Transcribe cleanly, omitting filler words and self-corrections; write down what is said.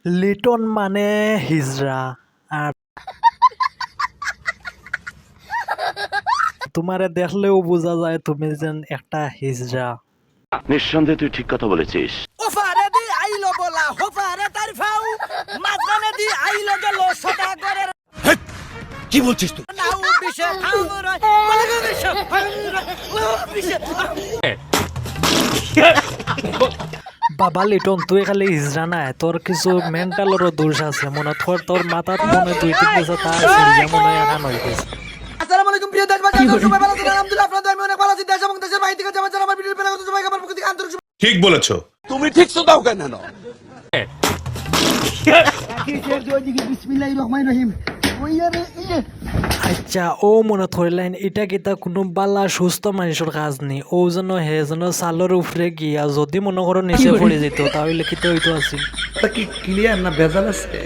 লিটন মানে হিজড়া আর তোমারে দেখলেও বোঝা যায় তুমি যেন একটা হিজড়া। নিঃসন্দেহে তুই ঠিক কথা বলেছিস। ওফারে দি আইলো বলা হোফারে তার ফাউ মাঝখানে দি আইলো গেল সদা করে কি বলছিস তুই? নাও বিশে খাও রয় বলে বিশে বিশে বাবা লিটন তুই খালি হিজড়া নাই, তোর কিছু মেন্টালেরও দোষ আছে মনে হয়। তোর মাথার মনে দুই তিন বছর তার মনে হয় এখন হয়ে গেছে। আসসালামু আলাইকুম প্রিয় দেশবাসী, সবাই ভালো আছেন? আলহামদুলিল্লাহ, আপনাদের আমি অনেক ভালো আছি। দেশ এবং দেশের বাইরে থেকে যারা আমার ভিডিও পেলে সবাইকে আমার পক্ষ থেকে আন্তরিক ঠিক বলেছো। তুমি ঠিক তো দাও কেন? বিসমিল্লাহির রহমানির রহিম। আচ্ছা ও মনে ধরলেন এটা কিতা কোনো বালা সুস্থ মানুষের কাজ নেই। ও যেন হে যেন সালের উপরে গিয়া যদি মনে করো নিচে পড়ে যেত তাহলে কিতা হইতো আছিল। কি ক্লিয়ার না ভেজাল আছে?